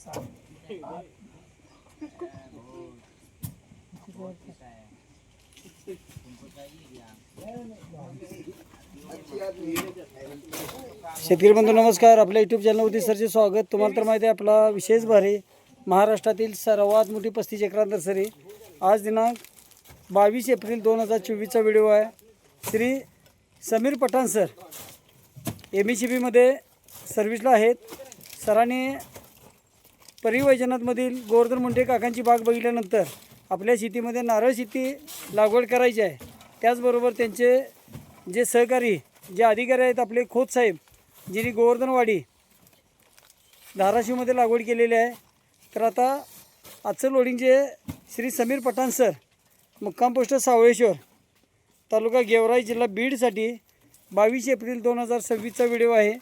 शेतकरी बंधू नमस्कार. आपल्या यूट्यूब चॅनलवरती सरचे स्वागत. तुम्हाला तर माहिती आहे आपला विशेष भारी महाराष्ट्रातील सर्वात मोठी 35 एकरात नर्सरी. आज दिनांक 22 एप्रिल 2024चा व्हिडिओ आहे. श्री समीर पठाण सर MECBमध्ये सर्व्हिसला आहेत. सरांनी परिवैजनाथमधील गोवर्धन मुंडे काकांची बाग बघितल्यानंतर आपल्या शेतीमध्ये नारळ शेती लागवड करायची आहे. त्याचबरोबर त्यांचे जे सहकारी जे अधिकारी आहेत आपले खोत साहेब, ज्यांनी गोवर्धनवाडी धाराशिवमध्ये लागवड केलेली आहे. तर आता आजचं लोडिंग जे श्री समीर पठाण सर, मुक्काम पोस्ट सावळेश्वर, तालुका गेवराई, जिल्हा बीडसाठी 22 एप्रिल 2026चा व्हिडिओ आहे.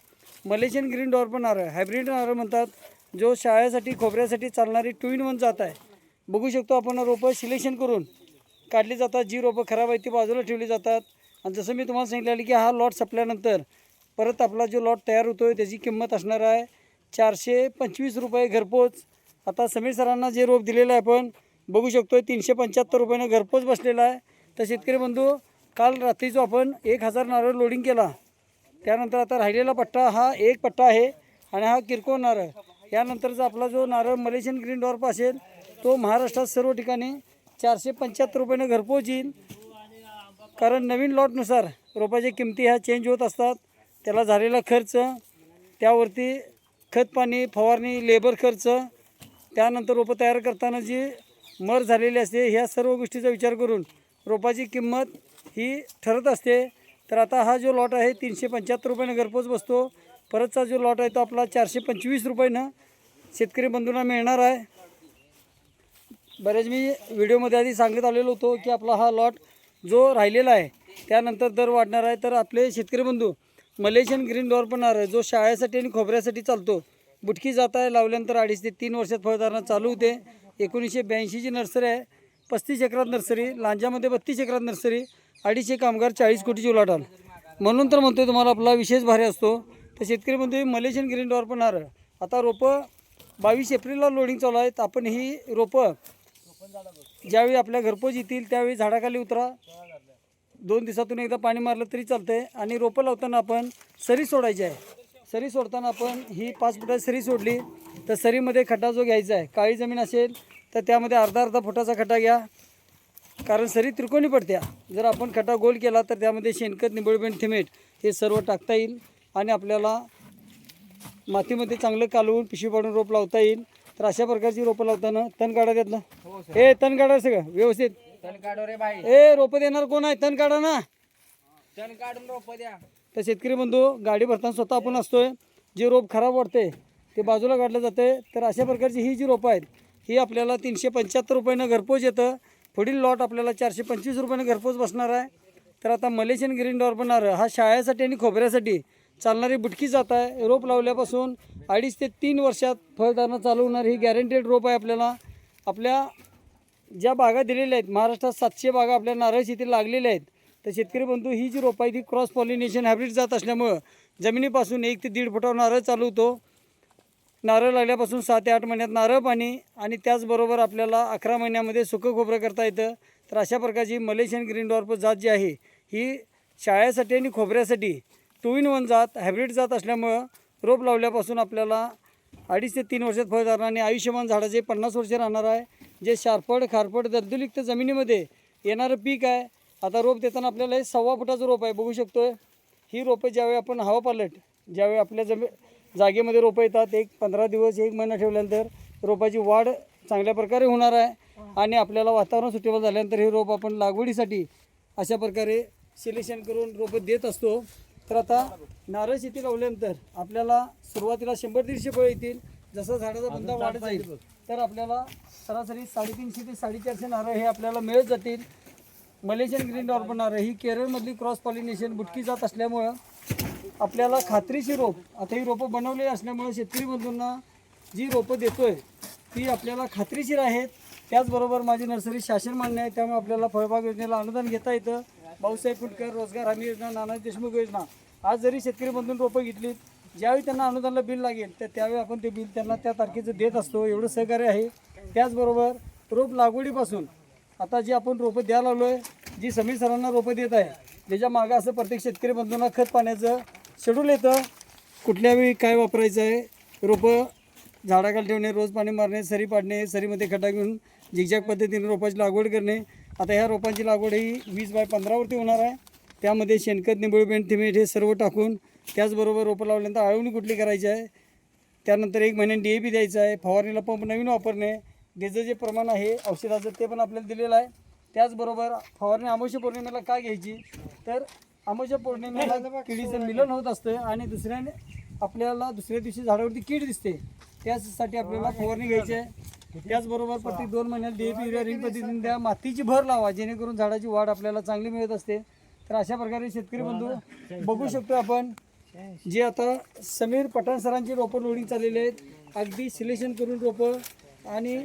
मलेशियन ग्रीन डॉर्प नारळ, हायब्रिड नारळ म्हणतात, जो शाळेसाठी खोबऱ्यासाठी चालणारी 2 in 1 जात आहे. बघू शकतो आपण रोपं सिलेक्शन करून काढली जातात. जी रोपं खराब आहेत ती बाजूला ठेवली जातात. आणि जसं मी तुम्हाला सांगितलं की हा लॉट संपल्यानंतर परत आपला जो लॉट तयार होतो आहे त्याची किंमत असणार आहे 425 रुपये घरपोच. आता समीर सरांना जे रोप दिलेलं आहे आपण बघू शकतो 375 रुपयानं घरपोच बसलेला आहे. तर शेतकरी बंधू, काल रात्री जो आपण 1000 नारळ लोडिंग केला, त्यानंतर आता राहिलेला पट्टा हा एक पट्टा आहे आणि हा किरकोळ नारळ. यानंतरचा आपला जो नारळ मलेशियन ग्रीन डॉर्प असेल तो महाराष्ट्रात सर्व ठिकाणी 475 रुपयानं घरपोच येईल. कारण नवीन लॉटनुसार रोपाच्या किमती ह्या चेंज होत असतात. त्याला झालेला खर्च, त्यावरती खत पाणी फवारणी लेबर खर्च, त्यानंतर रोपं तयार करताना जी मर झालेली असते, ह्या सर्व गोष्टीचा विचार करून रोपाची किंमत ही ठरत असते. तर आता हा जो लॉट आहे 375 रुपयानं घरपोच बसतो. परतचा जो लॉट आहे तो आपला 425 रुपयानं शेतकरी बंधूंना मिळणार आहे. बरेच मी व्हिडिओमध्ये आधी सांगत आलेलो होतो की आपला हा लॉट जो राहिलेला आहे त्यानंतर दर वाढणार आहे. तर आपले शेतकरी बंधू, मलेशियन ग्रीन डॉर्प नारळ जो शाळेसाठी आणि खोबऱ्यासाठी चालतो, बुटकी जात आहे, लावल्यानंतर 2.5 ते 3 वर्षात फळधारणा चालू होते. 1982ची नर्सरी आहे. 35 एकरात नर्सरी, लांजामध्ये 32 एकरात नर्सरी, 250 कामगार, 40 कोटीची उलाढाल. म्हणून तर म्हणतोय तुम्हाला आपला विशेष भारी असतो. तर शेतकरी बंधू, मलेशियन ग्रीन डॉर्प नारळ आता रोपं 22 एप्रिलला लोडिंग चालू आहेत. आपण ही रोपं ज्यावेळी आपल्या घरपोच येतील त्यावेळी झाडाखाली उतरा. 2 दिवसातून एकदा पाणी मारलं तरी चालतं आहे. आणि रोपं लावताना आपण सरी सोडायची आहे. सरी सोडताना आपण ही 5 फुटाची सरी सोडली तर सरीमध्ये खड्डा जो घ्यायचा आहे, काळी जमीन असेल तर त्यामध्ये अर्धा फुटाचा खड्डा घ्या. कारण सरी त्रिकोणी पडत्या. जर आपण खड्डा गोल केला तर त्यामध्ये शेणखत, निंबळबेंड, थिमेट हे सर्व टाकता येईल आणि आपल्याला मातीमध्ये चांगलं कालवून पिशवी पाडून रोप लावता येईल. तर अशा प्रकारची रोपं लावताना तण काढा त्यातलं. हे तण काढा सगळं व्यवस्थित. तण काढो रे बाई. ए रोपं देणार कोण आहे? तण काढा ना. तण काढून रोप द्या. तर शेतकरी बंधू, गाडी भरताना स्वतः आपण असतोय. जे रोप खराब वाटते ते बाजूला काढलं जाते. तर अशा प्रकारची ही जी रोपं आहेत ही आपल्याला 375 रुपयानं घरपोच येतं. पुढील लॉट आपल्याला 425 रुपयानं घरपोच बसणार आहे. तर आता मलेशियन ग्रीन डॉर्प नारळ हा शाळेसाठी आणि खोबऱ्यासाठी चालणारी बुटकी जात आहे. रोप लावल्यापासून 2.5 ते 3 वर्षात फळधारणा चालू होणार ही गॅरंटेड रोप आहे. आपल्या ज्या बागा दिलेल्या आहेत, महाराष्ट्रात 700 बागा आपल्या नारळ शेतीला लागलेल्या आहेत. तर शेतकरी बंधू, ही जी रोपं आहे ती क्रॉस पॉलिनेशन हायब्रिड जात असल्यामुळं जमिनीपासून 1 ते 1.5 फुटावर नारळ चालू होतो. नारळ लागल्यापासून 6 ते 8 महिन्यात नारळ पाणी आणि त्याचबरोबर आपल्याला 11 महिन्यामध्ये सुकं खोबरं करता येतं. तर अशा प्रकारची मलेशियन ग्रीन डॉर्प जात जी आहे ही शाळेसाठी आणि खोबऱ्यासाठी 2 in 1 जात, हायब्रिड जात असल्यामुळं रोप लावल्यापासून आपल्याला 2.5 ते 3 वर्षात फळधारणा आणि आयुष्यमान झाडाचे 50 वर्षे राहणार आहे. जे शारपड, खारपड, दलदुलिक्त जमिनीमध्ये येणारं पीक आहे. आता रोप देताना आपल्याला हे 1.25 फुटाचं रोप आहे, बघू शकतो. ही रोपं ज्यावेळी आपण हवा पालट, ज्यावेळी आपल्या जागेमध्ये रोपं येतात, 15 दिवस 1 महिना ठेवल्यानंतर रोपाची वाढ चांगल्या प्रकारे होणार आहे. आणि आपल्याला वातावरण सुटेबल झाल्यानंतर हे रोप आपण लागवडीसाठी अशा प्रकारे सिलेक्शन करून रोपं देत असतो. तर आता नारळ शेती लावल्यानंतर आपल्याला सुरुवातीला 100-150 फळं येतील. जसं झाडाचा बुंदा वाढत जाईल तर आपल्याला सरासरी 350 ते 450 नारळ हे आपल्याला मिळत जातील. मलेशियन ग्रीन डॉर्प नारळ ही केरळमधली क्रॉस पॉलिनेशन बुटकी जात असल्यामुळं आपल्याला खात्रीची रोप, आता ही रोपं बनवलेली असल्यामुळे शेतकरी बंधूंना जी रोपं देतोय ती आपल्याला खात्रीशीर आहेत. त्याचबरोबर माझी नर्सरी शासन मान्य आहे, त्यामुळे आपल्याला फळबाग योजनेला अनुदान घेता येतं. भाऊसाहेब फुटकर रोजगार हमी योजना, नाना देशमुख योजना. आज जरी शेतकरी बंधूंनी रोपं घेतलीत ज्यावेळी त्यांना अनुदानाला बिल लागेल तर त्यावेळी आपण ते बिल त्यांना त्या तारखेचं देत असतो. एवढं सहकार्य आहे. त्याचबरोबर रोप लागवडीपासून आता जी आपण रोपं द्यायला आलो आहे, जी समीर सरांना रोपं देत आहे, त्याच्या मागं असं प्रत्येक शेतकरी बंधूंना खत पाण्याचं शेड्यूल येतं. कुठल्या वेळी काय वापरायचं आहे, रोपं झाडाखाली ठेवणे, रोज पाणी मारणे, सरी पाडणे, सरीमध्ये खड्डा घेऊन झिगझॅग पद्धतीने रोपाची लागवड करणे. आता ह्या रोपांची लागवड ही 20x15 वरती होणार आहे. त्यामध्ये शेणखत, निंबळी, थिमेट हे सर्व टाकून, त्याचबरोबर रोपं लावल्यानंतर आळवणी कुठली करायची आहे, त्यानंतर 1 महिन्याने DAP द्यायचं आहे, फवारणीला पंप नवीन वापरणे, त्याचं जे प्रमाण आहे औषधाचं ते पण आपल्याला दिलेलं आहे. त्याचबरोबर फवारणी अमावस्या पौर्णिमेला काय घ्यायची, तर अमावस्या पौर्णिमेला किडीचं मिलन होत असतं आणि आपल्याला दुसऱ्या दिवशी झाडावरती कीड दिसते, त्यासाठी आपल्याला फवारणी घ्यायची आहे. त्याचबरोबर प्रत्येक 2 महिन्यात DAP युरिया रिंग पद्धतीने द्या. मातीची भर लावा जेणेकरून झाडाची वाढ आपल्याला चांगली मिळत असते. तर अशा प्रकारे शेतकरी बंधू बघू शकतो आपण जे आता समीर पठाण सरांची रोपं लोडिंग चाललेली आहेत. अगदी सिलेक्शन करून रोपं आणि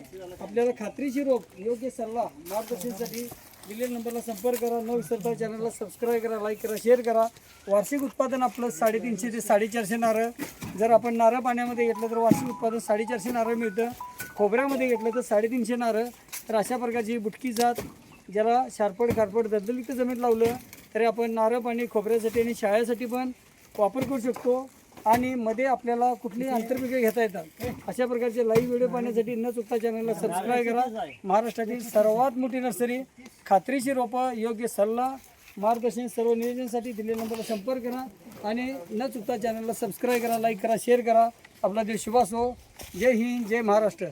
आपल्याला खात्रीची रोप योग्य सल्ला मार्गदर्शनासाठी दिलेल्या नंबरला संपर्क करा. न विसरता चॅनलला सबस्क्राईब करा, लाईक करा, शेअर करा. वार्षिक उत्पादन आपलं 350 ते 450 नारळ. जर आपण नारळ पाण्यामध्ये घेतलं तर वार्षिक उत्पादन 450 नारळ मिळतं. खोबऱ्यामध्ये घेतलं तर 350 नारळ. तर अशा प्रकारची बुटकी जात ज्याला शारपड खारपड दलदलीत जमीन लावलं तरी आपण नारळ पाणी खोबऱ्यासाठी आणि शाळेसाठी पण वापर करू शकतो. आणि मध्ये आपल्याला कुठलीही आंतरपिके घेता येतात. अशा प्रकारचे लाईव्ह व्हिडिओ पाहण्यासाठी न चुकता चॅनलला सबस्क्राईब करा. महाराष्ट्रातील सर्वात मोठी नर्सरी, खात्रीची रोपं, योग्य सल्ला मार्गदर्शन सर्व नियोजनासाठी दिलेल्या नंबरला संपर्क करा आणि न चुकता चॅनलला सबस्क्राईब करा, लाईक करा, शेअर करा. आपला देश शुभ असो. जय हिंद, जय महाराष्ट्र.